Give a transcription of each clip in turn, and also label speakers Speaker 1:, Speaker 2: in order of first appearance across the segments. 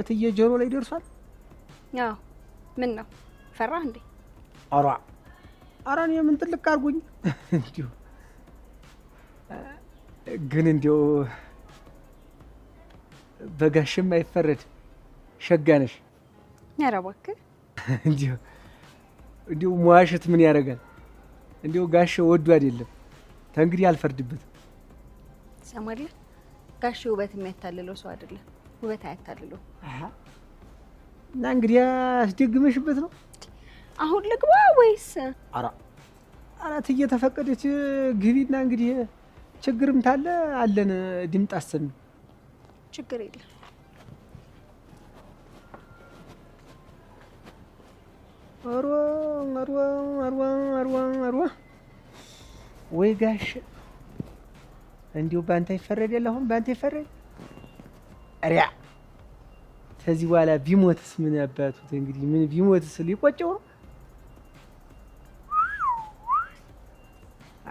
Speaker 1: ትየጀሮ ላይ ደርሷል
Speaker 2: ያው ምን ነው ፈራህ እንዴ
Speaker 1: አራን የምን ጥልቅ አርጉኝ እንዲሁ ግን እንዲሁ በጋሽም አይፈረድ ሸጋነሽ
Speaker 2: ያራባክ
Speaker 1: እንዲሁ ሙዋሽት ምን ያረጋል እንዲሁ ጋሽ ወዱ አይደለም ተንግዲህ አልፈርድበት
Speaker 2: ሰማሪ ጋሽ ውበት የሚያታልለው ሰው አይደለም ውበት አያታልለው
Speaker 1: እና እንግዲህ አስደግመሽበት ነው
Speaker 2: አሁን ልግባ ወይስ
Speaker 1: አራት እየተፈቀደች ግቢና እንግዲህ ችግርም ታለ አለን ድምጥ አሰሚ
Speaker 2: ችግር የለም
Speaker 1: አርዋ ወይ ጋሽ እንዲሁ ባንተ ይፈረድ የለሁም ባንተ ይፈረድ አሪያ ከዚህ በኋላ ቢሞትስ ምን ያባቱት እንግዲህ ምን ቢሞትስ ሊቆጨው ነው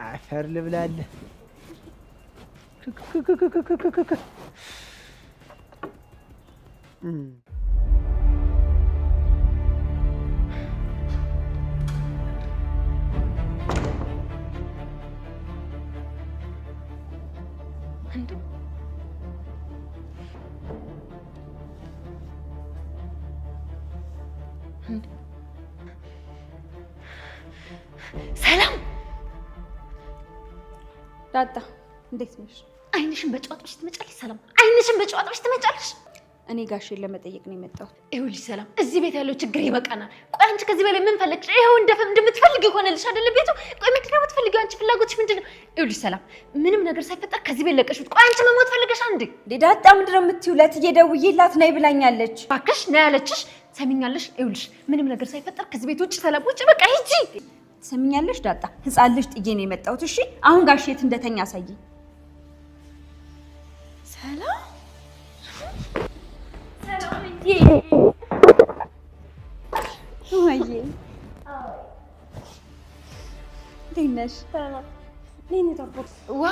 Speaker 1: አፈር ልብላለ
Speaker 2: ሰላም ዳጣ እንዴት ነሽ?
Speaker 3: አይንሽን በጨዋታሽ ትመጫለሽ። ሰላም አይንሽን በጨዋታሽ ትመጫለሽ።
Speaker 2: እኔ ጋሽን ለመጠየቅ ነው የመጣሁት።
Speaker 3: ይኸውልሽ ሰላም እዚህ ቤት ያለው ችግር ይበቃናል። ቆይ አንቺ ከዚህ በላይ ምን ፈለግሽ? ይኸው እንደምትፈልጊው ሆነልሽ አይደለ ቤቱ? ቆይ ምንድን ነው የምትፈልጊው? አንቺ ፍላጎትሽ ምንድን ነው? ይኸውልሽ ሰላም ምንም ነገር ሳይፈጠር ከዚህ ቤት ለቀሽ ውጭ። ቆይ አንቺ መሞት ፈልገሻል እንዴ?
Speaker 2: ዳጣ ምንድን ነው የምትይው? ለእትዬ ደውዬላት ነይ ብላኛለች።
Speaker 3: እባክሽ ነይ ያለችሽ ሰሚኛለሽ? ይኸውልሽ ምንም ነገር ሳይፈጠር ከዚህ ቤት ውጭ ሰላም ውጭ በቃ ሂጂ።
Speaker 2: ሰሚኛለሽ ዳጣ? ህፃን ልጅ ጥዬ ነው የመጣሁት። እሺ አሁን ጋሽ የት እንደተኛ አሳየኝ።
Speaker 3: ሰላም
Speaker 2: ወይዬ እንዴት ነሽ? ነኝ ተርቦት
Speaker 3: ዋ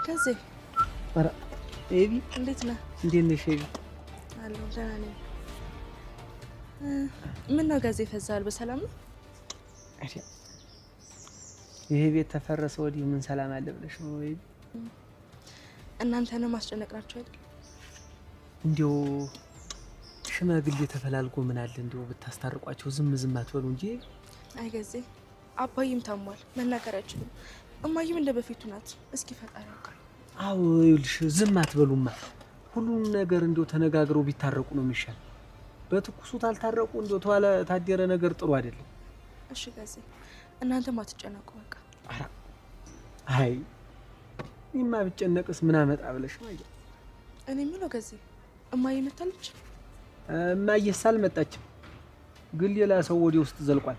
Speaker 4: ከዚህ
Speaker 1: አረ ኤቢ
Speaker 4: እንዴት ነህ?
Speaker 1: እንዴት ነሽ ኤቢ?
Speaker 4: አለሁ ደህና ነኝ። ምን ነው ጋዜ ፈዛል? በሰላም ነው?
Speaker 1: ይሄ ቤት ተፈረሰ ወዲህ ምን ሰላም አለ ብለሽ ነው ኤቢ?
Speaker 4: እናንተንም ማስጨነቅናችሁ አይደል?
Speaker 1: እንዲው ሽማግሌ ተፈላልጎ ምን አለ እንዲው ብታስታርቋቸው ዝም አትበሉ እንጂ።
Speaker 4: አይ ጋዜ አባይም ታሟል መናገር አይችልም። እማዬም እንደ በፊቱ ናት። እስኪ ፈጣሪ ያውቃል።
Speaker 1: አዎ ይኸውልሽ ዝም አትበሉማ። ሁሉም ነገር እንዲው ተነጋግረው ቢታረቁ ነው የሚሻል። በትኩሱ ታልታረቁ እንዲው ተዋለ ታደረ ነገር ጥሩ አይደለም።
Speaker 4: እሺ ጋዜ እናንተም አትጨነቁ በቃ።
Speaker 1: አይ እኔማ ብጨነቅስ ምን አመጣ ብለሽ ነው?
Speaker 4: እኔ የምለው ጋዜ እማዬ መጣለች?
Speaker 1: እማዬስ አልመጣችም፣ ግን ሌላ ሰው ወዲህ ውስጥ ዘልቋል።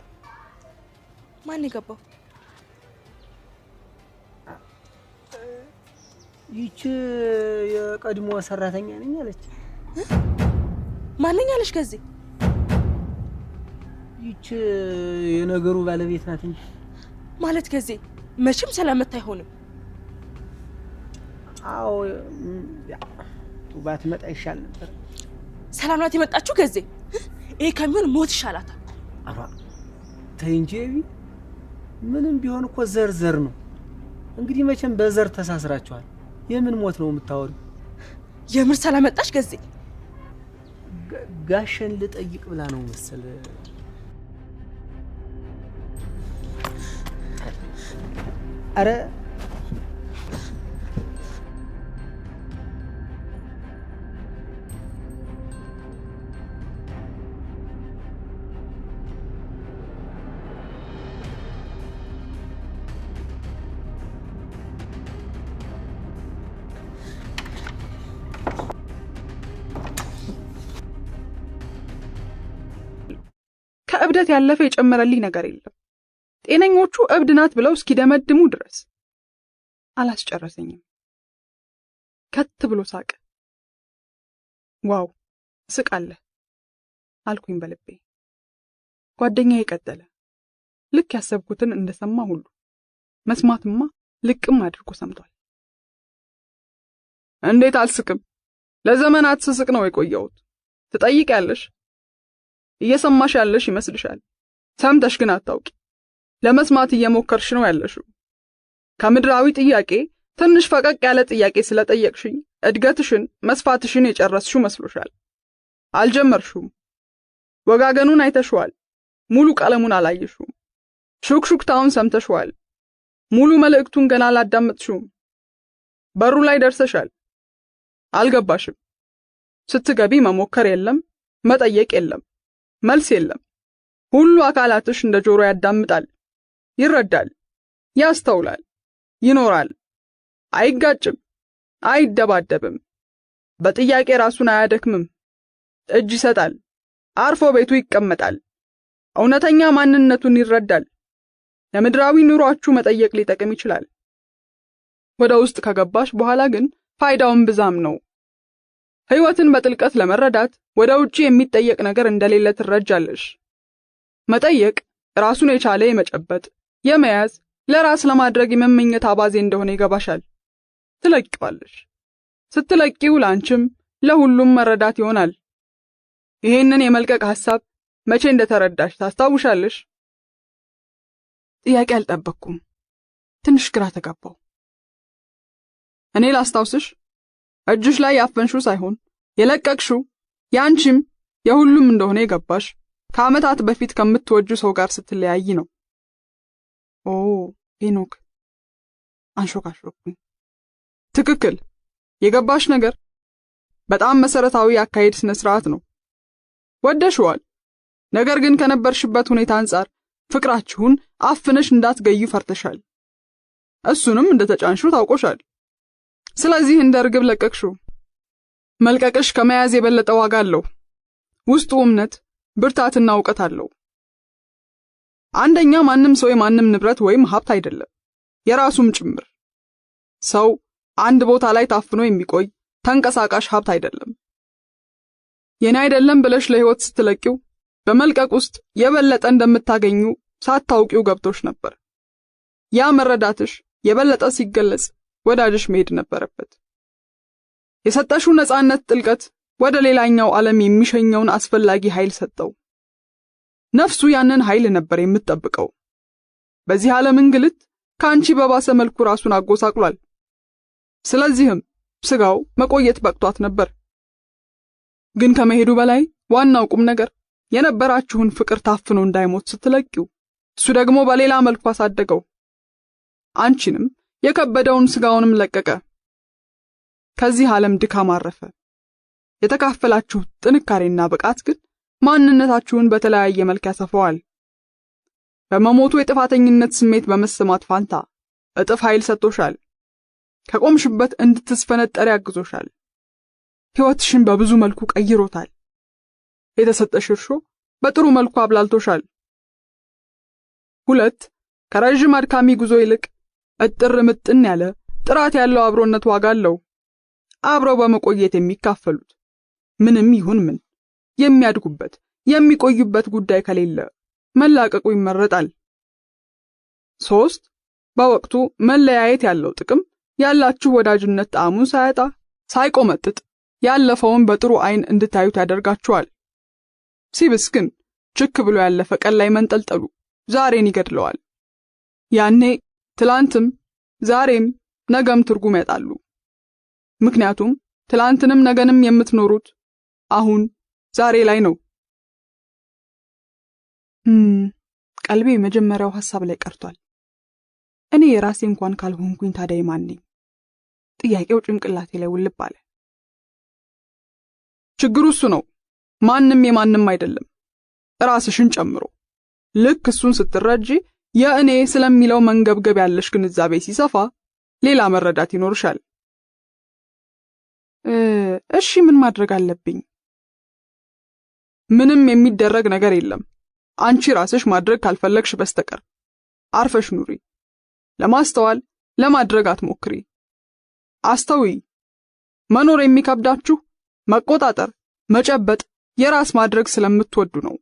Speaker 4: ማን የገባው?
Speaker 1: ይቺ የቀድሞ ሰራተኛ ነኝ አለች።
Speaker 4: ማንኛ አለች? ከዚህ
Speaker 1: ይቺ የነገሩ ባለቤት ናት እንጂ
Speaker 4: ማለት ከዚህ መቼም ሰላምታ አይሆንም።
Speaker 1: አዎ ባትመጣ ይሻል ነበር።
Speaker 4: ሰላም ናት የመጣችው። ከዚህ ይሄ ከሚሆን ሞት ይሻላታል።
Speaker 1: አራ ተይ እንጂ ምንም ቢሆን እኮ ዘር ነው። እንግዲህ መቼም በዘር ተሳስራችኋል። የምን ሞት ነው የምታወሪው?
Speaker 4: የምር ሰላም መጣች? ከዚህ
Speaker 1: ጋሸን ልጠይቅ ብላ ነው መሰል። አረ
Speaker 5: ከእብደት ያለፈ የጨመረልኝ ነገር የለም። ጤነኞቹ እብድ ናት ብለው እስኪደመድሙ ድረስ። አላስጨረሰኝም። ከት ብሎ ሳቀ። ዋው ስቃለህ አልኩኝ በልቤ። ጓደኛዬ ቀጠለ። ልክ ያሰብኩትን እንደሰማ ሁሉ መስማትማ ልቅም አድርጎ ሰምቷል። እንዴት አልስቅም? ለዘመናት ስስቅ ነው የቆየሁት። ትጠይቂያለሽ? እየሰማሽ ያለሽ ይመስልሻል። ሰምተሽ ግን አታውቂ። ለመስማት እየሞከርሽ ነው ያለሽው። ከምድራዊ ጥያቄ ትንሽ ፈቀቅ ያለ ጥያቄ ስለጠየቅሽኝ እድገትሽን መስፋትሽን የጨረስሽው መስሎሻል። አልጀመርሽውም። ወጋገኑን አይተሽዋል። ሙሉ ቀለሙን አላየሽውም። ሹክሹክታውን ሰምተሽዋል። ሙሉ መልእክቱን ገና አላዳመጥሽውም። በሩ ላይ ደርሰሻል። አልገባሽም። ስትገቢ መሞከር የለም፣ መጠየቅ የለም፣ መልስ የለም። ሁሉ አካላትሽ እንደ ጆሮ ያዳምጣል፣ ይረዳል፣ ያስተውላል፣ ይኖራል። አይጋጭም፣ አይደባደብም። በጥያቄ ራሱን አያደክምም። እጅ ይሰጣል፣ አርፎ ቤቱ ይቀመጣል። እውነተኛ ማንነቱን ይረዳል። ለምድራዊ ኑሯችሁ መጠየቅ ሊጠቅም ይችላል። ወደ ውስጥ ከገባሽ በኋላ ግን ፋይዳውን ብዛም ነው። ሕይወትን በጥልቀት ለመረዳት ወደ ውጪ የሚጠየቅ ነገር እንደሌለ ትረጃለሽ። መጠየቅ ራሱን የቻለ የመጨበጥ፣ የመያዝ፣ ለራስ ለማድረግ የመመኘት አባዜ እንደሆነ ይገባሻል። ትለቂዋለሽ። ስትለቂው ላንቺም ለሁሉም መረዳት ይሆናል። ይሄንን የመልቀቅ ሐሳብ መቼ እንደተረዳሽ ታስታውሻለሽ? ጥያቄ አልጠበቅኩም። ትንሽ ግራ ተጋባው። እኔ ላስታውስሽ፣ እጅሽ ላይ ያፈንሽው ሳይሆን የለቀቅሽው ያንቺም የሁሉም እንደሆነ የገባሽ ከዓመታት በፊት ከምትወጁ ሰው ጋር ስትለያይ ነው። ኦ ሄኖክ፣ አንሾካሾኩኝ። ትክክል። የገባሽ ነገር በጣም መሰረታዊ አካሄድ ስነ ስርዓት ነው። ወደሽዋል። ነገር ግን ከነበርሽበት ሁኔታ አንጻር ፍቅራችሁን አፍነሽ እንዳትገዩ ፈርተሻል። እሱንም እንደተጫንሽው ታውቆሻል። ስለዚህ እንደ ርግብ ለቀቅሽው። መልቀቅሽ ከመያዝ የበለጠ ዋጋ አለው። ውስጡ እምነት፣ ብርታትና ዕውቀት አለው። አንደኛ ማንም ሰው የማንም ንብረት ወይም ሀብት አይደለም፣ የራሱም ጭምር። ሰው አንድ ቦታ ላይ ታፍኖ የሚቆይ ተንቀሳቃሽ ሀብት አይደለም። የኔ አይደለም ብለሽ ለህይወት ስትለቂው በመልቀቅ ውስጥ የበለጠ እንደምታገኙ ሳታውቂው ገብቶሽ ነበር። ያ መረዳትሽ የበለጠ ሲገለጽ ወዳጅሽ መሄድ ነበረበት። የሰጠሽው ነፃነት ጥልቀት ወደ ሌላኛው ዓለም የሚሸኘውን አስፈላጊ ኃይል ሰጠው። ነፍሱ ያንን ኃይል ነበር የምትጠብቀው። በዚህ ዓለም እንግልት ካንቺ በባሰ መልኩ ራሱን አጎሳቅሏል። ስለዚህም ስጋው መቆየት በቅቷት ነበር። ግን ከመሄዱ በላይ ዋናው ቁም ነገር የነበራችሁን ፍቅር ታፍኖ እንዳይሞት ስትለቂው እሱ ደግሞ በሌላ መልኩ አሳደገው። አንቺንም የከበደውን ስጋውንም ለቀቀ። ከዚህ ዓለም ድካም አረፈ። የተካፈላችሁት ጥንካሬና ብቃት ግን ማንነታችሁን በተለያየ መልክ ያሰፋዋል። በመሞቱ የጥፋተኝነት ስሜት በመሰማት ፋንታ እጥፍ ኃይል ሰጥቶሻል። ከቆምሽበት እንድትስፈነጠሪ ያግዞሻል። ሕይወትሽን በብዙ መልኩ ቀይሮታል። የተሰጠሽ እርሾ በጥሩ መልኩ አብላልቶሻል። 2 ከረጅም አድካሚ ጉዞ ይልቅ እጥር ምጥን ያለ ጥራት ያለው አብሮነት ዋጋ አለው። አብረው በመቆየት የሚካፈሉት ምንም ይሁን ምን የሚያድጉበት የሚቆዩበት ጉዳይ ከሌለ መላቀቁ ይመረጣል። 3 በወቅቱ መለያየት ያለው ጥቅም ያላችሁ ወዳጅነት ጣዕሙን ሳያጣ ሳይቆመጥጥ ያለፈውን በጥሩ አይን እንድታዩት ያደርጋችኋል። ሲብስ ግን ችክ ብሎ ያለፈ ቀን ላይ መንጠልጠሉ ዛሬን ይገድለዋል። ያኔ ትላንትም ዛሬም ነገም ትርጉም ያጣሉ። ምክንያቱም ትላንትንም ነገንም የምትኖሩት አሁን ዛሬ ላይ ነው። ቀልቤ መጀመሪያው ሐሳብ ላይ ቀርቷል። እኔ የራሴ እንኳን ካልሆንኩኝ ታዲያ ማን ነኝ? ጥያቄው ጭንቅላቴ ላይ ውልብ አለ። ችግሩ እሱ ነው። ማንም የማንም አይደለም፣ ራስሽን ጨምሮ። ልክ እሱን ስትረጂ የእኔ ስለሚለው መንገብገብ ያለሽ ግንዛቤ ሲሰፋ ሌላ መረዳት ይኖርሻል። እሺ ምን ማድረግ አለብኝ? ምንም የሚደረግ ነገር የለም። አንቺ ራስሽ ማድረግ ካልፈለግሽ በስተቀር አርፈሽ ኑሪ። ለማስተዋል ለማድረግ አትሞክሪ። አስተውይ። መኖር የሚከብዳችሁ መቆጣጠር፣ መጨበጥ፣ የራስ ማድረግ ስለምትወዱ ነው።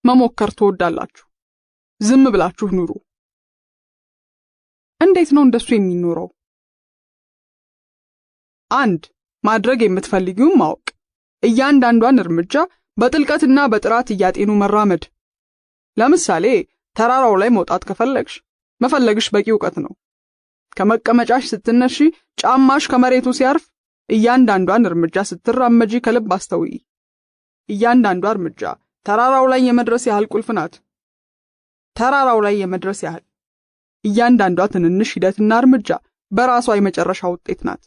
Speaker 5: መሞከር ትወዳላችሁ። ዝም ብላችሁ ኑሩ። እንዴት ነው እንደሱ የሚኖረው? 1. ማድረግ የምትፈልጊውን ማወቅ። እያንዳንዷን እርምጃ በጥልቀትና በጥራት እያጤኑ መራመድ። ለምሳሌ ተራራው ላይ መውጣት ከፈለግሽ መፈለግሽ በቂ ዕውቀት ነው። ከመቀመጫሽ ስትነሺ ጫማሽ ከመሬቱ ሲያርፍ እያንዳንዷን እርምጃ ስትራመጂ ከልብ አስተውይ። እያንዳንዷ እርምጃ ተራራው ላይ የመድረስ ያህል ቁልፍ ናት። ተራራው ላይ የመድረስ ያህል እያንዳንዷ ትንንሽ ሂደትና እርምጃ በራሷ የመጨረሻ ውጤት ናት።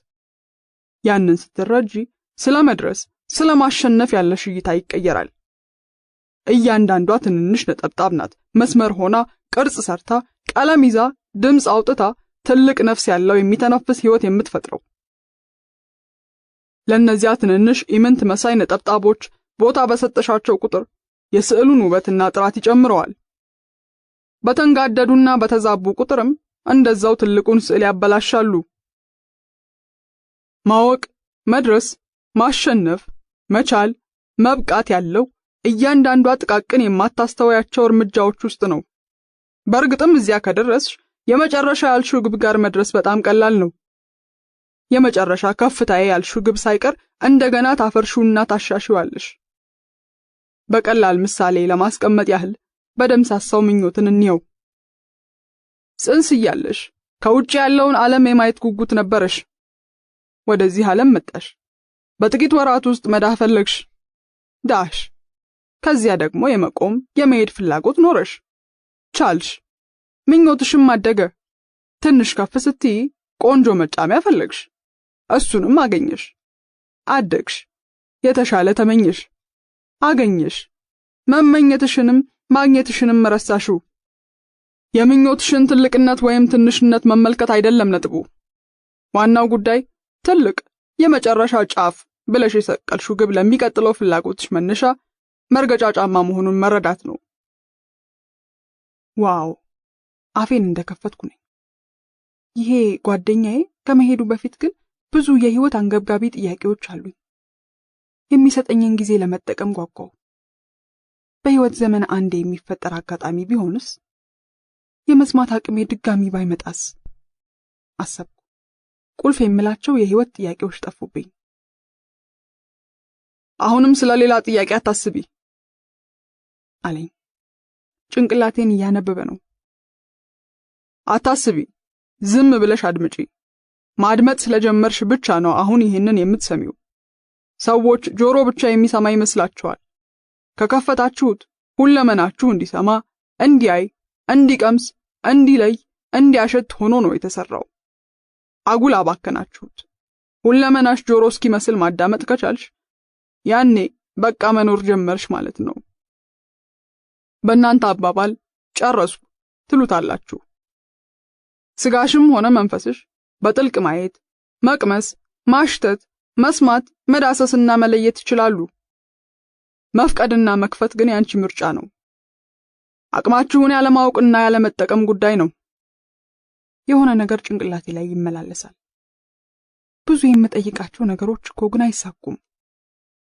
Speaker 5: ያንን ስትረጂ ስለመድረስ ስለማሸነፍ ያለሽ እይታ ይቀየራል። እያንዳንዷ ትንንሽ ነጠብጣብ ናት መስመር ሆና ቅርጽ ሰርታ ቀለም ይዛ ድምጽ አውጥታ ትልቅ ነፍስ ያለው የሚተነፍስ ህይወት የምትፈጥረው። ለነዚያ ትንንሽ ኢምንት መሳይ ነጠብጣቦች ቦታ በሰጠሻቸው ቁጥር የስዕሉን ውበትና ጥራት ይጨምረዋል። በተንጋደዱና በተዛቡ ቁጥርም እንደዛው ትልቁን ስዕል ያበላሻሉ። ማወቅ፣ መድረስ፣ ማሸነፍ፣ መቻል፣ መብቃት ያለው እያንዳንዷ ጥቃቅን የማታስተውያቸው እርምጃዎች ውስጥ ነው። በእርግጥም እዚያ ከደረስሽ የመጨረሻ ያልሽው ግብ ጋር መድረስ በጣም ቀላል ነው። የመጨረሻ ከፍታዬ ያልሽው ግብ ሳይቀር እንደገና ታፈርሹና ታሻሽዋለሽ። በቀላል ምሳሌ ለማስቀመጥ ያህል በደምሳሳው ምኞትን እንየው። ጽንስ እያለሽ ከውጭ ያለውን ዓለም የማየት ጉጉት ነበረሽ። ወደዚህ ዓለም መጣሽ። በጥቂት ወራት ውስጥ መዳህ ፈለግሽ። ዳሽ። ከዚያ ደግሞ የመቆም የመሄድ ፍላጎት ኖረሽ። ቻልሽ። ምኞትሽም አደገ። ትንሽ ከፍ ስትይ ቆንጆ መጫሚያ ፈለግሽ። እሱንም አገኘሽ። አደግሽ። የተሻለ ተመኘሽ። አገኘሽ። መመኘትሽንም ማግኘትሽንም ረሳሽው። የምኞትሽን ትልቅነት ወይም ትንሽነት መመልከት አይደለም ነጥቡ። ዋናው ጉዳይ ትልቅ የመጨረሻ ጫፍ ብለሽ የሰቀልሽው ግብ ለሚቀጥለው ፍላጎትሽ መነሻ መርገጫ ጫማ መሆኑን መረዳት ነው። ዋው! አፌን እንደከፈትኩ ነኝ። ይሄ ጓደኛዬ ከመሄዱ በፊት ግን ብዙ የህይወት አንገብጋቢ ጥያቄዎች አሉኝ። የሚሰጠኝን ጊዜ ለመጠቀም ጓጓው። በህይወት ዘመን አንዴ የሚፈጠር አጋጣሚ ቢሆንስ? የመስማት አቅሜ ድጋሚ ባይመጣስ? አሰብኩ። ቁልፍ የምላቸው የህይወት ጥያቄዎች ጠፉብኝ። አሁንም ስለሌላ ጥያቄ አታስቢ አለኝ። ጭንቅላቴን እያነበበ ነው። አታስቢ፣ ዝም ብለሽ አድምጪ። ማድመጥ ስለጀመርሽ ብቻ ነው አሁን ይሄንን የምትሰሚው። ሰዎች ጆሮ ብቻ የሚሰማ ይመስላችኋል። ከከፈታችሁት ሁለመናችሁ እንዲሰማ፣ እንዲያይ፣ እንዲቀምስ፣ እንዲለይ፣ እንዲያሸት ሆኖ ነው የተሰራው። አጉል አባከናችሁት። ሁለመናሽ ጆሮ እስኪመስል ማዳመጥ ከቻልሽ ያኔ በቃ መኖር ጀመርሽ ማለት ነው። በእናንተ አባባል ጨረሱ ትሉታላችሁ። ስጋሽም ሆነ መንፈስሽ በጥልቅ ማየት፣ መቅመስ፣ ማሽተት፣ መስማት፣ መዳሰስና መለየት ይችላሉ። መፍቀድና መክፈት ግን ያንቺ ምርጫ ነው። አቅማችሁን ያለማወቅና ያለመጠቀም ጉዳይ ነው። የሆነ ነገር ጭንቅላቴ ላይ ይመላለሳል። ብዙ የምጠይቃቸው ነገሮች እኮ ግን አይሳኩም።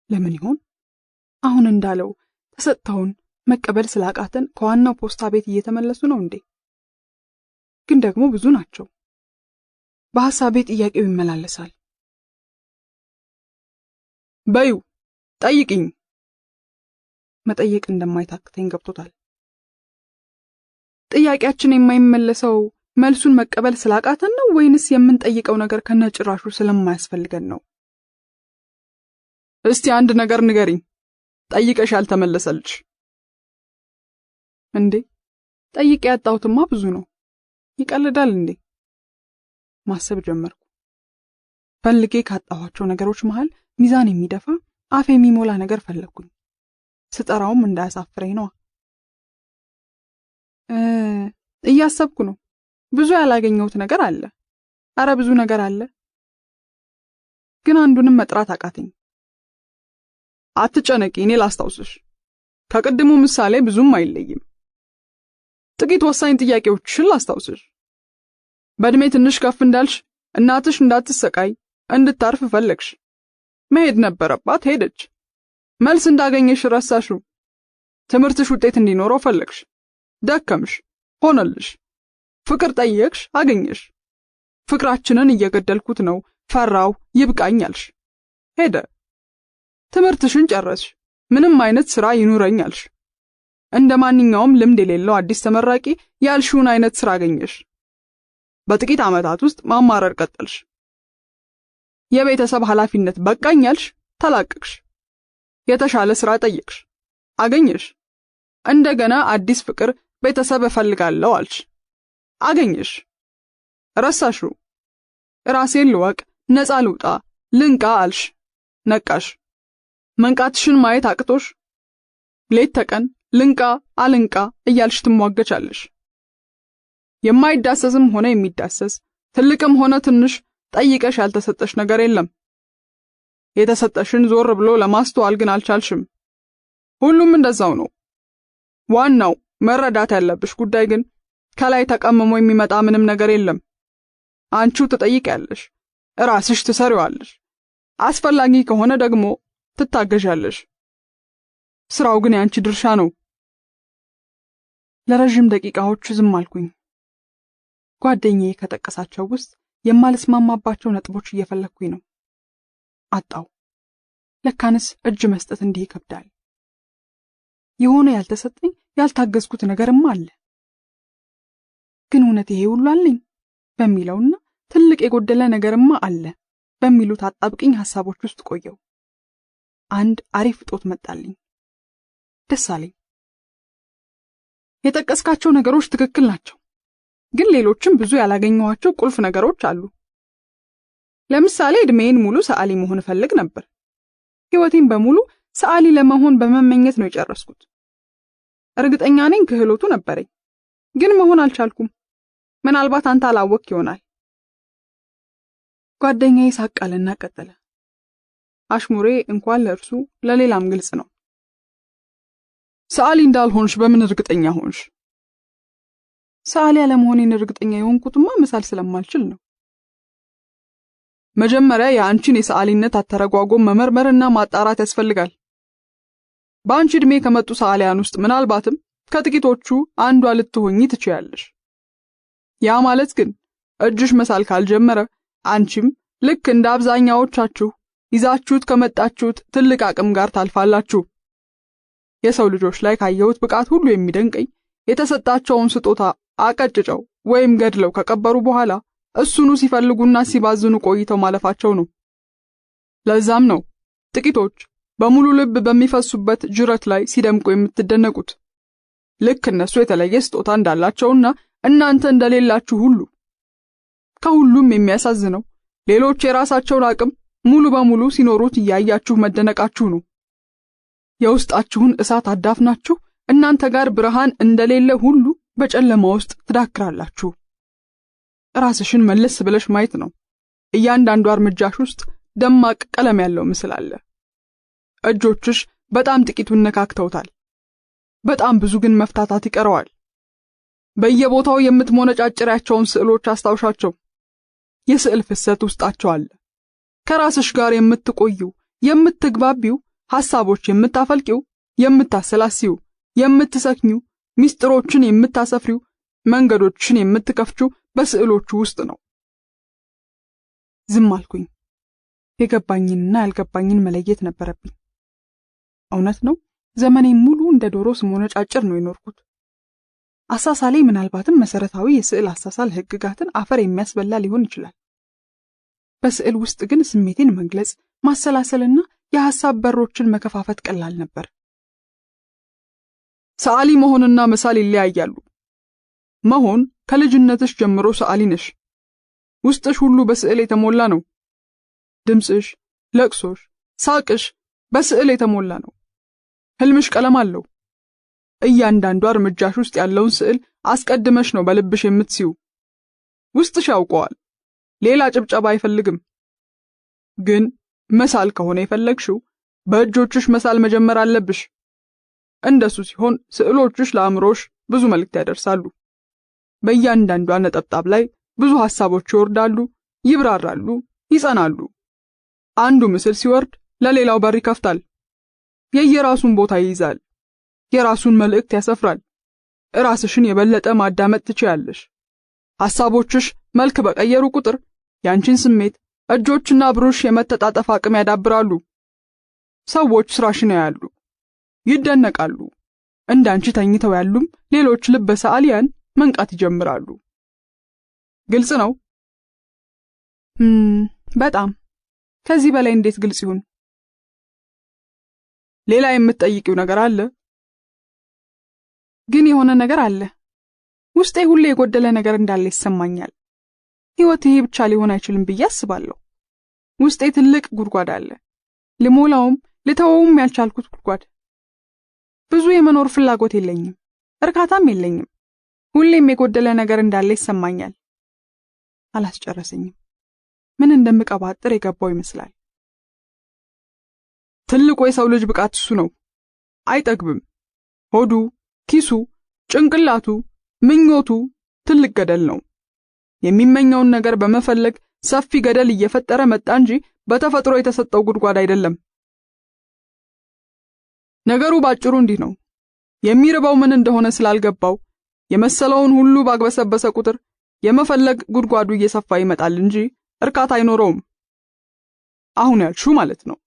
Speaker 5: ለምን ይሆን? አሁን እንዳለው ተሰጥተውን መቀበል ስላቃተን ከዋናው ፖስታ ቤት እየተመለሱ ነው እንዴ? ግን ደግሞ ብዙ ናቸው። በሐሳቤ ጥያቄው ይመላለሳል። በዩ ጠይቅኝ። መጠየቅ እንደማይታክተኝ ገብቶታል። ጥያቄያችን የማይመለሰው መልሱን መቀበል ስላቃተን ነው ወይንስ የምንጠይቀው ነገር ከነጭራሹ ስለማያስፈልገን ነው? እስቲ አንድ ነገር ንገሪኝ። ጠይቀሽ ያልተመለሰልሽ እንዴ? ጠይቄ ያጣሁትማ ብዙ ነው። ይቀልዳል እንዴ? ማሰብ ጀመርኩ። ፈልጌ ካጣኋቸው ነገሮች መሃል ሚዛን የሚደፋ አፍ የሚሞላ ነገር ፈለግኩኝ። ስጠራውም እንዳያሳፍረኝ ነው። እያሰብኩ ነው። ብዙ ያላገኘሁት ነገር አለ። አረ ብዙ ነገር አለ። ግን አንዱንም መጥራት አቃተኝ። አትጨነቂ፣ እኔ ላስታውስሽ። ከቅድሙ ምሳሌ ብዙም አይለይም። ጥቂት ወሳኝ ጥያቄዎችሽን ላስታውስሽ። በእድሜ ትንሽ ከፍ እንዳልሽ እናትሽ እንዳትሰቃይ እንድታርፍ ፈለግሽ። መሄድ ነበረባት፣ ሄደች። መልስ እንዳገኘሽ ረሳሽው። ትምህርትሽ ውጤት እንዲኖረው ፈለግሽ። ደከምሽ፣ ሆነልሽ። ፍቅር ጠየቅሽ፣ አገኘሽ። ፍቅራችንን እየገደልኩት ነው፣ ፈራው፣ ይብቃኝ አልሽ። ሄደ። ትምህርትሽን ጨረስሽ። ምንም አይነት ሥራ ይኑረኝ አልሽ። እንደ ማንኛውም ልምድ የሌለው አዲስ ተመራቂ ያልሽውን አይነት ሥራ አገኘሽ። በጥቂት ዓመታት ውስጥ ማማረር ቀጠልሽ። የቤተሰብ ኃላፊነት በቃኝ አልሽ፣ ተላቀቅሽ። የተሻለ ሥራ ጠየቅሽ፣ አገኘሽ። እንደገና አዲስ ፍቅር፣ ቤተሰብ እፈልጋለሁ አልሽ፣ አገኘሽ። ረሳሽው። ራሴን ልወቅ፣ ነፃ ልውጣ፣ ልንቃ አልሽ፣ ነቃሽ። መንቃትሽን ማየት አቅቶሽ ሌት ተቀን ልንቃ አልንቃ እያልሽ ትሟገቻለሽ። የማይዳሰስም ሆነ የሚዳሰስ ትልቅም ሆነ ትንሽ ጠይቀሽ ያልተሰጠሽ ነገር የለም። የተሰጠሽን ዞር ብሎ ለማስተዋል ግን አልቻልሽም። ሁሉም እንደዛው ነው። ዋናው መረዳት ያለብሽ ጉዳይ ግን ከላይ ተቀምሞ የሚመጣ ምንም ነገር የለም። አንቺው ትጠይቂያለሽ፣ ራስሽ ትሰሪዋለሽ። አስፈላጊ ከሆነ ደግሞ ትታገዣለሽ። ስራው ግን ያንቺ ድርሻ ነው። ለረጅም ደቂቃዎች ዝም አልኩኝ። ጓደኛዬ ከጠቀሳቸው ውስጥ የማልስማማባቸው ነጥቦች እየፈለኩኝ ነው። አጣው። ለካንስ እጅ መስጠት እንዲህ ይከብዳል። የሆነ ያልተሰጠኝ ያልታገዝኩት ነገርም አለ። ግን እውነት ይሄ ሁሉ አለኝ በሚለውና ትልቅ የጎደለ ነገርማ አለ በሚሉት አጣብቅኝ ሐሳቦች ውስጥ ቆየው። አንድ አሪፍ ጦት መጣልኝ። ደስ አለኝ። የጠቀስካቸው ነገሮች ትክክል ናቸው። ግን ሌሎችም ብዙ ያላገኘኋቸው ቁልፍ ነገሮች አሉ። ለምሳሌ እድሜን ሙሉ ሰዓሊ መሆን እፈልግ ነበር። ሕይወቴን በሙሉ ሰዓሊ ለመሆን በመመኘት ነው የጨረስኩት። እርግጠኛ ነኝ ክህሎቱ ነበረኝ፣ ግን መሆን አልቻልኩም። ምናልባት አንተ አላወቅ ይሆናል። ጓደኛዬ ሳቃለና ቀጠለ። አሽሙሬ እንኳን ለእርሱ ለሌላም ግልጽ ነው። ሰዓሊ እንዳልሆንሽ በምን እርግጠኛ ሆንሽ? ሰዓሊ ያለመሆኔን እርግጠኛ የሆንኩትማ መሳል ስለማልችል ነው። መጀመሪያ የአንቺን የሰዓሊነት አተረጓጎም መመርመርና ማጣራት ያስፈልጋል። በአንቺ ዕድሜ ከመጡ ሰዓሊያን ውስጥ ምናልባትም ከጥቂቶቹ አንዷ ልትሆኚ ትችያለሽ። ያ ማለት ግን እጅሽ መሳል ካልጀመረ አንቺም ልክ እንደ አብዛኛዎቻችሁ ይዛችሁት ከመጣችሁት ትልቅ አቅም ጋር ታልፋላችሁ። የሰው ልጆች ላይ ካየሁት ብቃት ሁሉ የሚደንቀኝ የተሰጣቸውን ስጦታ አቀጭጨው ወይም ገድለው ከቀበሩ በኋላ እሱኑ ሲፈልጉና ሲባዝኑ ቆይተው ማለፋቸው ነው። ለዛም ነው ጥቂቶች በሙሉ ልብ በሚፈሱበት ጅረት ላይ ሲደምቁ የምትደነቁት። ልክ እነሱ የተለየ ስጦታ እንዳላቸውና እናንተ እንደሌላችሁ ሁሉ። ከሁሉም የሚያሳዝነው ሌሎች የራሳቸውን አቅም ሙሉ በሙሉ ሲኖሩት እያያችሁ መደነቃችሁ ነው። የውስጣችሁን እሳት አዳፍናችሁ እናንተ ጋር ብርሃን እንደሌለ ሁሉ በጨለማ ውስጥ ትዳክራላችሁ። ራስሽን መለስ ብለሽ ማየት ነው። እያንዳንዱ እርምጃሽ ውስጥ ደማቅ ቀለም ያለው ምስል አለ። እጆችሽ በጣም ጥቂቱን ነካክተውታል። በጣም ብዙ ግን መፍታታት ይቀረዋል። በየቦታው የምትሞነጫጭሪያቸውን ስዕሎች አስታውሻቸው። የስዕል ፍሰት ውስጣቸው አለ። ከራስሽ ጋር የምትቆዩ፣ የምትግባቢው፣ ሐሳቦች የምታፈልቂው፣ የምታሰላሲው፣ የምትሰክኙ፣ ሚስጥሮችን የምታሰፍሪው፣ መንገዶችን የምትከፍቹ በስዕሎቹ ውስጥ ነው። ዝም አልኩኝ። የገባኝንና ያልገባኝን መለየት ነበረብኝ። እውነት ነው፣ ዘመኔን ሙሉ እንደ ዶሮ ስሞነጫጭር ነው የኖርኩት። አሳሳሌ ምናልባትም መሰረታዊ የስዕል አሳሳል ህግጋትን አፈር የሚያስበላ ሊሆን ይችላል። በስዕል ውስጥ ግን ስሜቴን መግለጽ፣ ማሰላሰልና የሐሳብ በሮችን መከፋፈት ቀላል ነበር። ሰዓሊ መሆንና መሳል ይለያያሉ። መሆን ከልጅነትሽ ጀምሮ ሰዓሊ ነሽ። ውስጥሽ ሁሉ በስዕል የተሞላ ነው። ድምጽሽ፣ ለቅሶሽ፣ ሳቅሽ በስዕል የተሞላ ነው። ህልምሽ ቀለም አለው። እያንዳንዱ እርምጃሽ ውስጥ ያለውን ስዕል አስቀድመሽ ነው በልብሽ የምትሲው። ውስጥሽ ያውቀዋል። ሌላ ጭብጨባ አይፈልግም። ግን መሳል ከሆነ የፈለግሽው በእጆችሽ መሳል መጀመር አለብሽ። እንደሱ ሲሆን ስዕሎችሽ ለአእምሮሽ ብዙ መልእክት ያደርሳሉ። በእያንዳንዷ ነጠብጣብ ላይ ብዙ ሐሳቦች ይወርዳሉ፣ ይብራራሉ፣ ይጸናሉ። አንዱ ምስል ሲወርድ ለሌላው በር ይከፍታል። የየራሱን ቦታ ይይዛል፣ የራሱን መልእክት ያሰፍራል። ራስሽን የበለጠ ማዳመጥ ትችያለሽ። ሐሳቦችሽ መልክ በቀየሩ ቁጥር ያንቺን ስሜት፣ እጆችና ብሩሽ የመተጣጠፍ አቅም ያዳብራሉ። ሰዎች ስራሽን ያያሉ፣ ይደነቃሉ። እንዳንቺ ተኝተው ያሉም ሌሎች ልበ ሰዓሊያን መንቃት ይጀምራሉ። ግልጽ ነው? በጣም። ከዚህ በላይ እንዴት ግልጽ ይሁን? ሌላ የምትጠይቂው ነገር አለ? ግን የሆነ ነገር አለ። ውስጤ ሁሌ የጎደለ ነገር እንዳለ ይሰማኛል። ሕይወት ይሄ ብቻ ሊሆን አይችልም ብዬ አስባለሁ። ውስጤ ትልቅ ጉድጓድ አለ። ልሞላውም ልተወውም ያልቻልኩት ጉድጓድ። ብዙ የመኖር ፍላጎት የለኝም፣ እርካታም የለኝም። ሁሌም የጎደለ ነገር እንዳለ ይሰማኛል። አላስጨረሰኝም። ምን እንደምቀባጥር የገባው ይመስላል። ትልቁ የሰው ልጅ ብቃት እሱ ነው። አይጠግብም። ሆዱ፣ ኪሱ፣ ጭንቅላቱ፣ ምኞቱ ትልቅ ገደል ነው። የሚመኘውን ነገር በመፈለግ ሰፊ ገደል እየፈጠረ መጣ እንጂ በተፈጥሮ የተሰጠው ጉድጓድ አይደለም። ነገሩ ባጭሩ እንዲህ ነው። የሚርበው ምን እንደሆነ ስላልገባው የመሰለውን ሁሉ ባግበሰበሰ ቁጥር የመፈለግ ጉድጓዱ እየሰፋ ይመጣል እንጂ እርካታ አይኖረውም። አሁን ያልሽው ማለት ነው።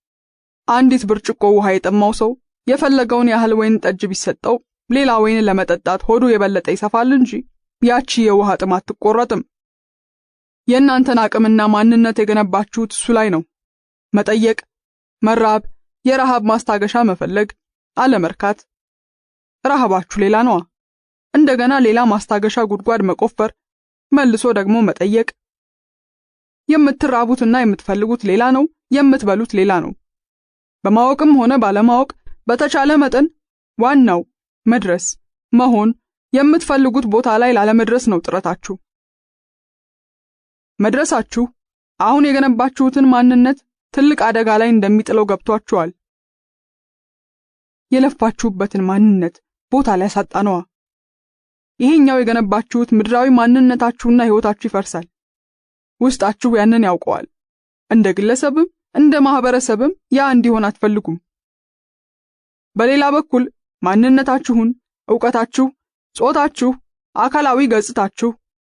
Speaker 5: አንዲት ብርጭቆ ውሃ የጠማው ሰው የፈለገውን ያህል ወይን ጠጅ ቢሰጠው ሌላ ወይን ለመጠጣት ሆዱ የበለጠ ይሰፋል እንጂ ያቺ የውሃ ጥም አትቆረጥም። የእናንተን አቅምና ማንነት የገነባችሁት እሱ ላይ ነው። መጠየቅ፣ መራብ፣ የረሃብ ማስታገሻ መፈለግ፣ አለመርካት። ረሃባችሁ ሌላ ነዋ። እንደገና ሌላ ማስታገሻ ጉድጓድ መቆፈር፣ መልሶ ደግሞ መጠየቅ። የምትራቡትና የምትፈልጉት ሌላ ነው፣ የምትበሉት ሌላ ነው። በማወቅም ሆነ ባለማወቅ በተቻለ መጠን ዋናው መድረስ፣ መሆን የምትፈልጉት ቦታ ላይ ላለመድረስ ነው ጥረታችሁ። መድረሳችሁ አሁን የገነባችሁትን ማንነት ትልቅ አደጋ ላይ እንደሚጥለው ገብቷችኋል። የለፋችሁበትን ማንነት ቦታ ላይ ያሳጣነዋ። ይሄኛው የገነባችሁት ምድራዊ ማንነታችሁና ሕይወታችሁ ይፈርሳል። ውስጣችሁ ያንን ያውቀዋል። እንደ ግለሰብም እንደ ማህበረሰብም ያ እንዲሆን አትፈልጉም። በሌላ በኩል ማንነታችሁን፣ ዕውቀታችሁ፣ ጾታችሁ፣ አካላዊ ገጽታችሁ፣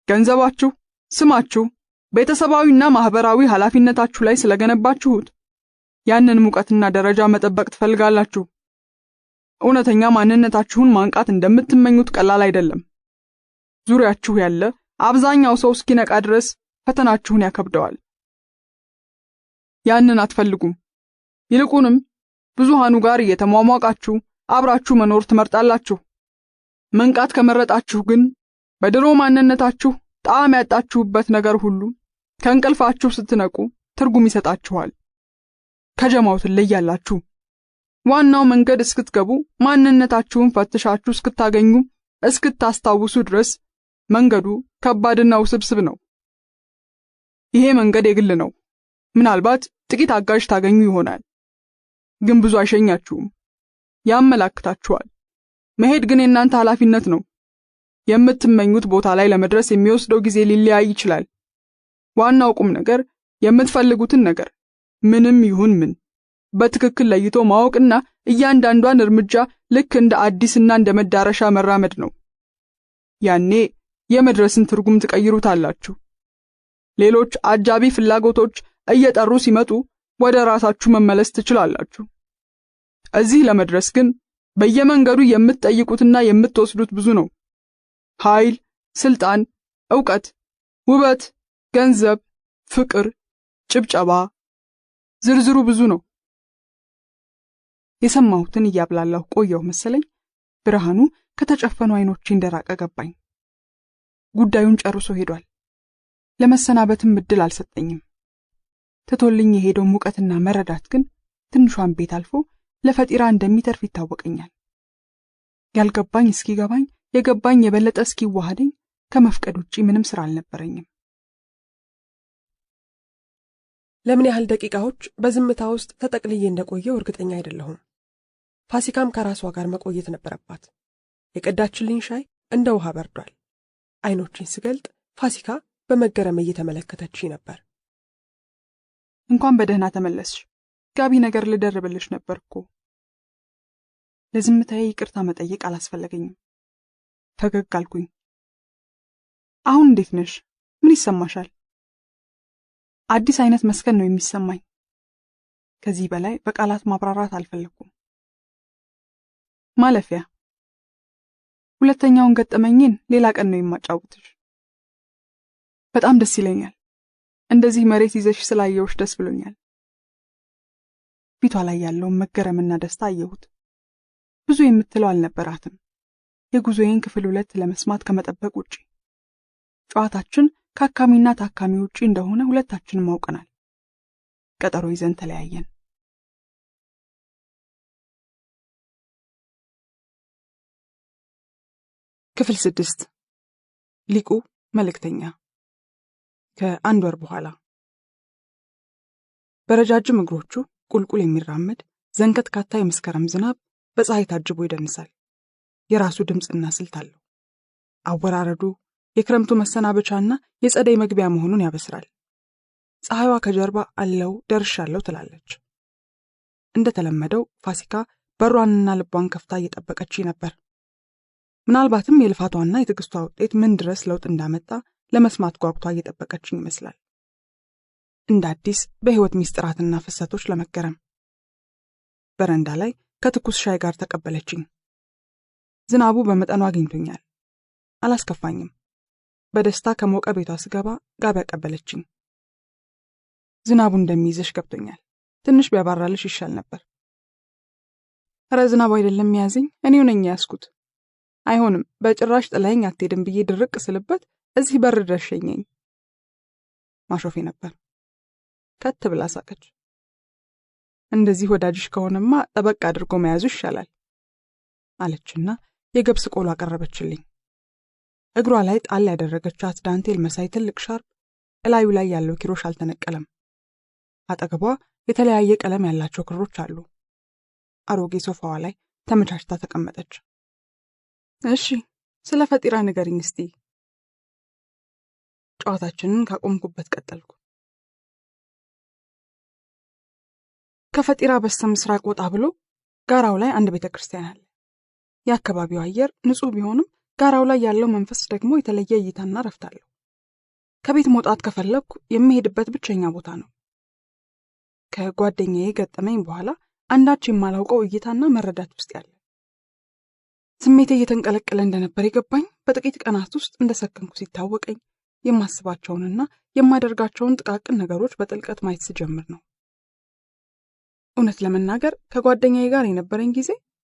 Speaker 5: ገንዘባችሁ፣ ስማችሁ፣ ቤተሰባዊና ማህበራዊ ኃላፊነታችሁ ላይ ስለገነባችሁት ያንን ሙቀትና ደረጃ መጠበቅ ትፈልጋላችሁ። እውነተኛ ማንነታችሁን ማንቃት እንደምትመኙት ቀላል አይደለም። ዙሪያችሁ ያለ አብዛኛው ሰው እስኪነቃ ድረስ ፈተናችሁን ያከብደዋል። ያንን አትፈልጉም። ይልቁንም ብዙሃኑ ጋር እየተሟሟቃችሁ አብራችሁ መኖር ትመርጣላችሁ። መንቃት ከመረጣችሁ ግን በድሮ ማንነታችሁ ጣዕም ያጣችሁበት ነገር ሁሉ ከእንቅልፋችሁ ስትነቁ ትርጉም ይሰጣችኋል። ከጀማው ትለያላችሁ። ዋናው መንገድ እስክትገቡ ማንነታችሁን ፈትሻችሁ እስክታገኙ እስክታስታውሱ ድረስ መንገዱ ከባድና ውስብስብ ነው። ይሄ መንገድ የግል ነው። ምናልባት ጥቂት አጋዥ ታገኙ ይሆናል፣ ግን ብዙ አይሸኛችሁም። ያመላክታችኋል። መሄድ ግን የእናንተ ኃላፊነት ነው። የምትመኙት ቦታ ላይ ለመድረስ የሚወስደው ጊዜ ሊለያይ ይችላል። ዋናው ቁም ነገር የምትፈልጉትን ነገር ምንም ይሁን ምን በትክክል ለይቶ ማወቅና እያንዳንዷን እርምጃ ልክ እንደ አዲስና እንደ መዳረሻ መራመድ ነው። ያኔ የመድረስን ትርጉም ትቀይሩታላችሁ። ሌሎች አጃቢ ፍላጎቶች እየጠሩ ሲመጡ ወደ ራሳችሁ መመለስ ትችላላችሁ። እዚህ ለመድረስ ግን በየመንገዱ የምትጠይቁትና የምትወስዱት ብዙ ነው። ኃይል፣ ስልጣን፣ ዕውቀት፣ ውበት፣ ገንዘብ፣ ፍቅር፣ ጭብጨባ፣ ዝርዝሩ ብዙ ነው። የሰማሁትን እያብላላሁ ቆየሁ መሰለኝ። ብርሃኑ ከተጨፈኑ አይኖቼ እንደራቀ ገባኝ። ጉዳዩን ጨርሶ ሄዷል። ለመሰናበትም እድል አልሰጠኝም። ትቶልኝ የሄደው ሙቀትና መረዳት ግን ትንሿን ቤት አልፎ ለፈጢራ እንደሚተርፍ ይታወቀኛል። ያልገባኝ እስኪገባኝ የገባኝ የበለጠ እስኪዋሃደኝ ከመፍቀድ ውጪ ምንም ስራ አልነበረኝም።
Speaker 6: ለምን ያህል ደቂቃዎች በዝምታ ውስጥ ተጠቅልዬ እንደቆየው እርግጠኛ አይደለሁም። ፋሲካም ከራሷ ጋር መቆየት ነበረባት። የቀዳችልኝ ሻይ እንደ ውሃ በርዷል። አይኖችን ስገልጥ ፋሲካ በመገረም እየተመለከተችኝ ነበር።
Speaker 5: እንኳን በደህና ተመለስሽ። ጋቢ ነገር ልደርብልሽ ነበርኩ። ለዝምታዬ ይቅርታ መጠየቅ አላስፈለገኝም። ፈገግ አልኩኝ። አሁን እንዴት ነሽ? ምን ይሰማሻል? አዲስ አይነት መስከን ነው የሚሰማኝ። ከዚህ በላይ በቃላት ማብራራት አልፈለኩም። ማለፊያ ሁለተኛውን ገጠመኝን ሌላ ቀን ነው የማጫውትሽ። በጣም ደስ ይለኛል። እንደዚህ መሬት ይዘሽ ስላየውሽ ደስ ብሎኛል። ፊቷ ላይ ያለውን መገረምና ደስታ አየሁት። ብዙ የምትለው አልነበራትም። የጉዞዬን ክፍል 2 ለመስማት ከመጠበቅ ውጪ። ጨዋታችን ከአካሚና ታካሚ ውጪ እንደሆነ ሁለታችንም አውቀናል። ቀጠሮ ይዘን ተለያየን።
Speaker 6: ክፍል 6 ሊቁ መልእክተኛ። ከአንድ ወር በኋላ በረጃጅም እግሮቹ ቁልቁል የሚራመድ ዘንከትካታ የመስከረም ዝናብ በፀሐይ ታጅቦ ይደንሳል። የራሱ ድምጽና ስልት አለው። አወራረዱ የክረምቱ መሰናበቻና የጸደይ መግቢያ መሆኑን ያበስራል። ፀሐይዋ ከጀርባ አለው ደርሻለሁ ትላለች። እንደተለመደው ፋሲካ በሯንና ልቧን ከፍታ እየጠበቀች ነበር። ምናልባትም የልፋቷና የትዕግስቷ ውጤት ምን ድረስ ለውጥ እንዳመጣ ለመስማት ጓጉቷ እየጠበቀችኝ ይመስላል። እንደ አዲስ በህይወት ሚስጥራትና ፍሰቶች ለመገረም። በረንዳ ላይ ከትኩስ ሻይ ጋር ተቀበለችኝ። ዝናቡ በመጠኑ አግኝቶኛል። አላስከፋኝም። በደስታ ከሞቀ ቤቷ ስገባ ጋቢ ያቀበለችኝ። ዝናቡ እንደሚይዝሽ ገብቶኛል። ትንሽ ቢያባራልሽ ይሻል ነበር። ኧረ ዝናቡ አይደለም ያዘኝ፣ እኔው ነኝ ያስኩት። አይሆንም፣ በጭራሽ ጥላኝ አትሄድም ብዬ ድርቅ ስልበት እዚህ በር ደርሸኘኝ። ማሾፌ ነበር። ከት ብላ ሳቀች። እንደዚህ ወዳጅሽ ከሆነማ ጠበቅ አድርጎ መያዙ ይሻላል አለችና የገብስ ቆሎ አቀረበችልኝ። እግሯ ላይ ጣል ያደረገቻት ዳንቴል መሳይ ትልቅ ሻርፕ እላዩ ላይ ያለው ኪሮሽ አልተነቀለም። አጠገቧ የተለያየ ቀለም ያላቸው ክሮች አሉ። አሮጌ ሶፋዋ ላይ ተመቻችታ ተቀመጠች። እሺ፣ ስለ ፈጢራ ንገሪኝ እስቲ። ጨዋታችንን ካቆምኩበት ቀጠልኩ። ከፈጢራ በስተምስራቅ ወጣ ብሎ ጋራው ላይ አንድ ቤተክርስቲያን አለ። የአካባቢው አየር ንጹህ ቢሆንም ጋራው ላይ ያለው መንፈስ ደግሞ የተለየ እይታና ረፍት አለው። ከቤት መውጣት ከፈለኩ የምሄድበት ብቸኛ ቦታ ነው። ከጓደኛዬ ገጠመኝ በኋላ አንዳች የማላውቀው እይታና መረዳት ውስጥ ያለ ስሜቴ እየተንቀለቀለ እንደነበር የገባኝ በጥቂት ቀናት ውስጥ እንደሰከንኩ ሲታወቀኝ የማስባቸውንና የማደርጋቸውን ጥቃቅን ነገሮች በጥልቀት ማየት ስጀምር ነው። እውነት ለመናገር ከጓደኛዬ ጋር የነበረኝ ጊዜ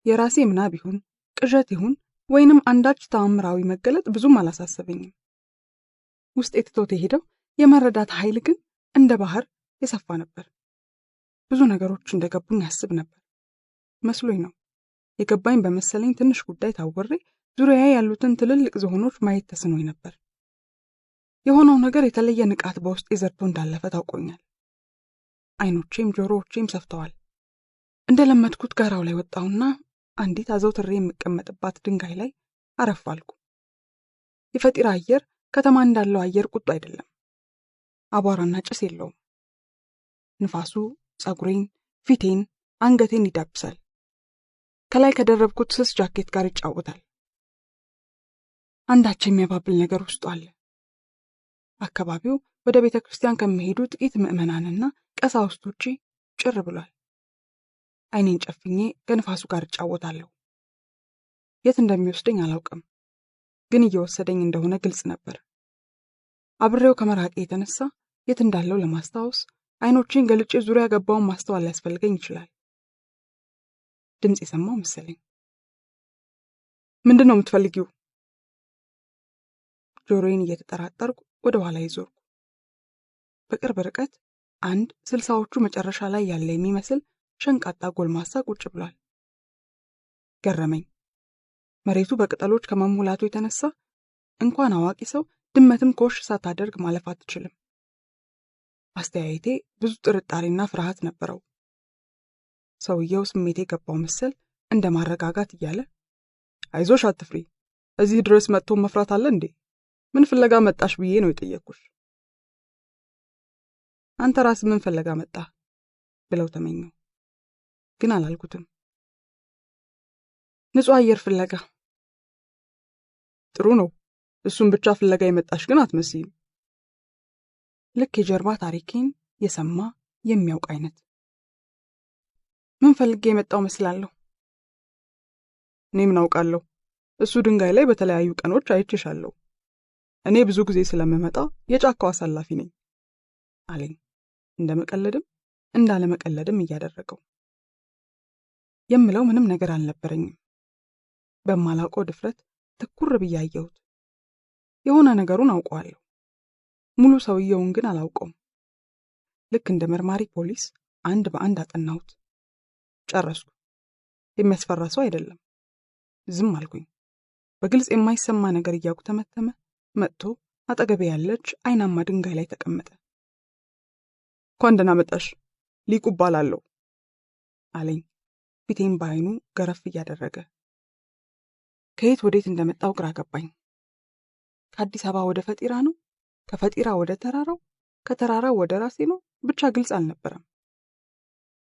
Speaker 6: የራሴ ምናብ ይሁን ቅዠት ይሁን ወይንም አንዳች ተአምራዊ መገለጥ ብዙም አላሳሰበኝም። ውስጥ የትቶት የሄደው የመረዳት ኃይል ግን እንደ ባህር የሰፋ ነበር። ብዙ ነገሮች እንደገቡኝ ያስብ ነበር መስሎኝ ነው። የገባኝ በመሰለኝ ትንሽ ጉዳይ ታወሬ ዙሪያዬ ያሉትን ትልልቅ ዝሆኖች ማየት ተስኖኝ ነበር። የሆነው ነገር የተለየ ንቃት በውስጥ ዘርቶ እንዳለፈ ታውቆኛል። አይኖቼም ጆሮዎቼም ሰፍተዋል። እንደለመድኩት ጋራው ላይ ወጣውና አንዲት አዘውትሬ የምቀመጥባት ድንጋይ ላይ አረፋልኩ። የፈጢራ አየር ከተማ እንዳለው አየር ቁጡ አይደለም። አቧራና ጭስ የለውም። ንፋሱ ጸጉሬን፣ ፊቴን፣ አንገቴን ይዳብሳል። ከላይ ከደረብኩት ስስ ጃኬት ጋር ይጫወታል። አንዳች የሚያባብል ነገር ውስጡ አለ። አካባቢው ወደ ቤተክርስቲያን ከመሄዱ ጥቂት ምዕመናንና ቀሳውስት ውጪ ጭር ብሏል። አይኔን ጨፍኜ ከንፋሱ ጋር እጫወታለሁ። የት እንደሚወስደኝ አላውቅም፣ ግን እየወሰደኝ እንደሆነ ግልጽ ነበር። አብሬው ከመራቄ የተነሳ የት እንዳለው ለማስታወስ አይኖቼን ገልጬ ዙሪያ ገባውን ማስተዋል ሊያስፈልገኝ ይችላል። ድምጽ የሰማው መሰለኝ። ምንድነው የምትፈልጊው? ጆሮዬን እየተጠራጠርኩ ወደ ኋላ ይዞርኩ። በቅርብ ርቀት አንድ 60ዎቹ መጨረሻ ላይ ያለ የሚመስል ሸንቃጣ ጎልማሳ ቁጭ ብሏል። ገረመኝ። መሬቱ በቅጠሎች ከመሙላቱ የተነሳ እንኳን አዋቂ ሰው ድመትም ኮሽ ሳታደርግ ማለፍ አትችልም። አስተያየቴ ብዙ ጥርጣሬና ፍርሃት ነበረው። ሰውየው ስሜቴ ገባው መሰል እንደ ማረጋጋት እያለ አይዞሽ አትፍሪ፣ እዚህ ድረስ መጥቶ መፍራት አለ እንዴ? ምን ፍለጋ መጣሽ ብዬ ነው የጠየቅኩሽ። አንተ ራስ ምን ፍለጋ መጣ ብለው ተመኘው፣ ግን አላልኩትም። ንጹህ አየር ፍለጋ። ጥሩ ነው፣ እሱን ብቻ ፍለጋ የመጣሽ ግን አትመስይም። ልክ የጀርባ ታሪኬን የሰማ የሚያውቅ አይነት። ምን ፈልጌ የመጣው መስላለሁ? እኔ ምን አውቃለሁ? እሱ ድንጋይ ላይ በተለያዩ ቀኖች አይቼሻለሁ። እኔ ብዙ ጊዜ ስለምመጣ የጫካው አሳላፊ ነኝ አለኝ፣ እንደመቀለድም እንዳለመቀለድም እያደረገው። የምለው ምንም ነገር አልነበረኝም። በማላውቀው ድፍረት ትኩር ብዬ አየሁት። የሆነ ነገሩን አውቀዋለሁ፣ ሙሉ ሰውየውን ግን አላውቀውም። ልክ እንደ መርማሪ ፖሊስ አንድ በአንድ አጠናሁት። ጨረስኩ። የሚያስፈራ ሰው አይደለም። ዝም አልኩኝ። በግልጽ የማይሰማ ነገር እያጉተመተመ መጥቶ አጠገቤ ያለች አይናማ ድንጋይ ላይ ተቀመጠ። እንኳን ደህና መጣሽ፣ ሊቁ እባላለሁ አለኝ፣ ፊቴን በአይኑ ገረፍ እያደረገ። ከየት ወዴት እንደመጣው ግራ ገባኝ። ከአዲስ አበባ ወደ ፈጢራ ነው? ከፈጢራ ወደ ተራራው? ከተራራው ወደ ራሴ ነው? ብቻ ግልጽ አልነበረም።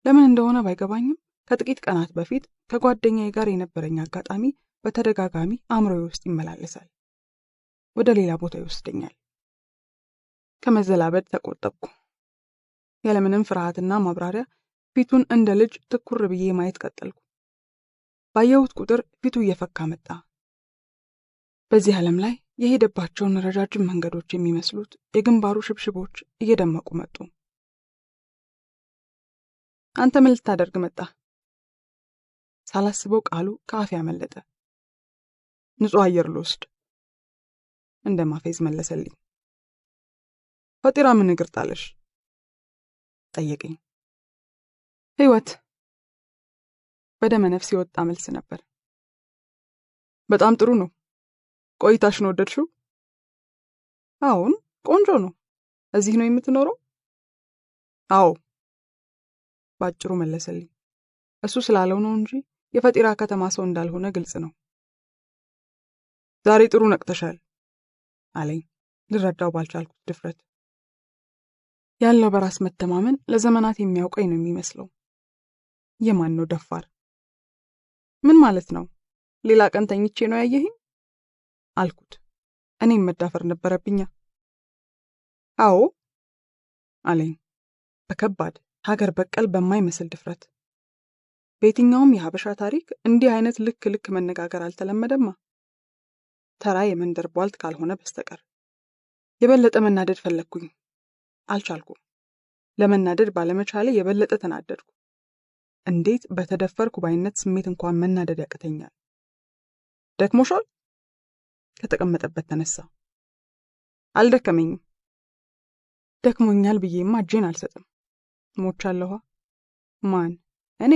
Speaker 6: ለምን እንደሆነ ባይገባኝም ከጥቂት ቀናት በፊት ከጓደኛዬ ጋር የነበረኝ አጋጣሚ በተደጋጋሚ አእምሮዬ ውስጥ ይመላለሳል። ወደ ሌላ ቦታ ይወስደኛል። ከመዘላበድ ተቆጠብኩ። ያለምንም ፍርሃትና ማብራሪያ ፊቱን እንደ ልጅ ትኩር ብዬ ማየት ቀጠልኩ። ባየሁት ቁጥር ፊቱ እየፈካ መጣ። በዚህ ዓለም ላይ የሄደባቸውን ረጃጅም መንገዶች የሚመስሉት የግንባሩ ሽብሽቦች እየደመቁ መጡ። አንተ ምን ልታደርግ መጣ? ሳላስበው ቃሉ ከአፌ ያመለጠ። ንጹህ አየር ልወስድ እንደማፌዝ መለሰልኝ። ፈጢራ ምን እግር ጣለሽ? ጠየቀኝ። ህይወት በደመ ነፍስ የወጣ መልስ ነበር። በጣም ጥሩ ነው። ቆይታሽን ወደድሽው? አዎን፣ ቆንጆ ነው። እዚህ ነው የምትኖረው? አዎ፣ ባጭሩ መለሰልኝ። እሱ ስላለው ነው እንጂ የፈጢራ ከተማ ሰው እንዳልሆነ ግልጽ ነው። ዛሬ ጥሩ ነቅተሻል አለኝ፣ ልረዳው ባልቻልኩት ድፍረት። ያለው በራስ መተማመን ለዘመናት የሚያውቀኝ ነው የሚመስለው። የማን ነው ደፋር? ምን ማለት ነው? ሌላ ቀን ተኝቼ ነው ያየኸኝ አልኩት። እኔም መዳፈር ነበረብኛ። አዎ አለኝ በከባድ ሀገር በቀል በማይመስል ድፍረት። በየትኛውም የሀበሻ ታሪክ እንዲህ አይነት ልክ መነጋገር አልተለመደማ፣ ተራ የመንደር ቧልት ካልሆነ በስተቀር። የበለጠ መናደድ ፈለግኩኝ፣ አልቻልኩም። ለመናደድ ባለመቻሌ የበለጠ ተናደድኩ። እንዴት በተደፈርኩ ባይነት ስሜት እንኳን መናደድ ያቅተኛል? ደክሞሻል? ከተቀመጠበት ተነሳ። አልደከመኝም። ደክሞኛል ብዬማ እጄን አልሰጥም። ሞቻለሁ። ማን? እኔ?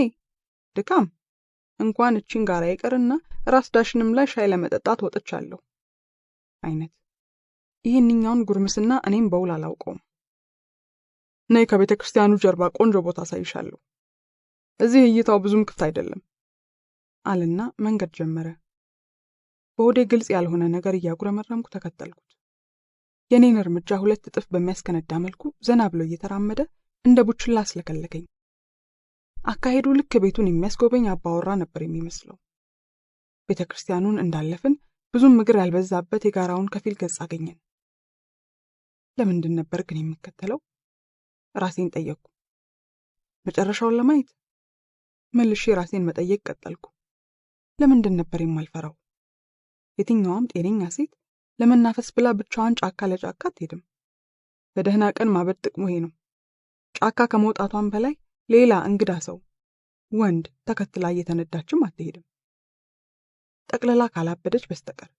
Speaker 6: ድካም እንኳን እቺን ጋራ ይቀርና ራስ ዳሽንም ላይ ሻይ ለመጠጣት ወጥቻለሁ አይነት። ይህንኛውን ጉርምስና እኔም በውል አላውቀውም። ነይ ከቤተ ክርስቲያኑ ጀርባ ቆንጆ ቦታ አሳይሻለሁ። እዚህ እይታው ብዙም ክፍት አይደለም አለና መንገድ ጀመረ። በሆዴ ግልጽ ያልሆነ ነገር እያጉረመረምኩ ተከተልኩት። የኔን እርምጃ 2 እጥፍ በሚያስከነዳ መልኩ ዘና ብሎ እየተራመደ እንደ ቡችላ አስለከለከኝ። አካሄዱ ልክ ቤቱን የሚያስጎበኝ አባወራ ነበር የሚመስለው። ቤተ ክርስቲያኑን እንዳለፍን ብዙም እግር ያልበዛበት የጋራውን ከፊል ገጽ አገኘን። ለምንድን ነበር ግን የምከተለው? ራሴን ጠየቅኩ። መጨረሻውን ለማየት? መልሼ ራሴን መጠየቅ ቀጠልኩ። ለምንድን ነበር የማልፈራው? የትኛውም ጤነኛ ሴት ለመናፈስ ብላ ብቻዋን ጫካ ለጫካ አትሄድም። በደህና ቀን ማበድ ጥቅሙ ይሄ ነው። ጫካ ከመውጣቷን በላይ ሌላ እንግዳ ሰው ወንድ ተከትላ እየተነዳችም አትሄድም፣ ጠቅልላ ካላበደች በስተቀር።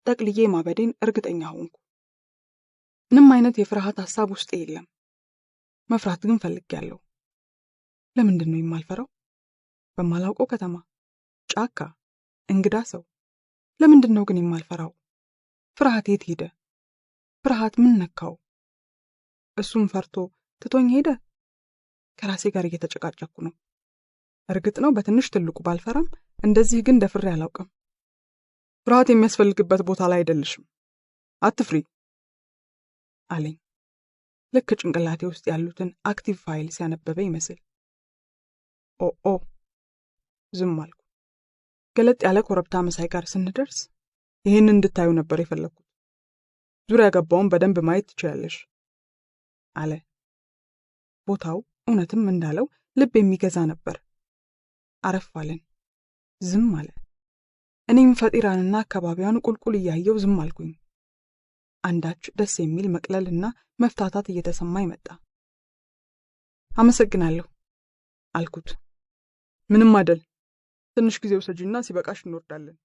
Speaker 6: ጠቅልዬ ማበዴን እርግጠኛ ሆንኩ። ምንም አይነት የፍርሃት ሐሳብ ውስጥ የለም። መፍራት ግን ፈልጌያለሁ። ለምንድን ነው የማልፈራው? በማላውቀው ከተማ፣ ጫካ፣ እንግዳ ሰው። ለምንድን ነው ግን የማልፈራው? ፍርሃት የት ሄደ? ፍርሃት ምን ነካው? እሱም ፈርቶ ትቶኝ ሄደ? ከራሴ ጋር እየተጨቃጨኩ ነው። እርግጥ ነው በትንሽ ትልቁ ባልፈራም እንደዚህ ግን ደፍሬ አላውቅም። ፍርሃት የሚያስፈልግበት ቦታ ላይ አይደለሽም። አትፍሪ አለኝ። ልክ ጭንቅላቴ ውስጥ ያሉትን አክቲቭ ፋይል ሲያነበበ ይመስል። ኦ ዝም አልኩ። ገለጥ ያለ ኮረብታ መሳይ ጋር ስንደርስ ይህን እንድታዩ ነበር የፈለግኩት። ዙሪያ ገባውን በደንብ ማየት ትችላለሽ አለ። ቦታው እውነትም እንዳለው ልብ የሚገዛ ነበር። አረፍ አለን። ዝም አለ። እኔም ፈጢራንና አካባቢዋን ቁልቁል እያየው ዝም አልኩኝ። አንዳች ደስ የሚል መቅለልና መፍታታት እየተሰማኝ መጣ። አመሰግናለሁ አልኩት። ምንም አይደል፣ ትንሽ ጊዜ ውሰጂና ሲበቃሽ እንወርዳለን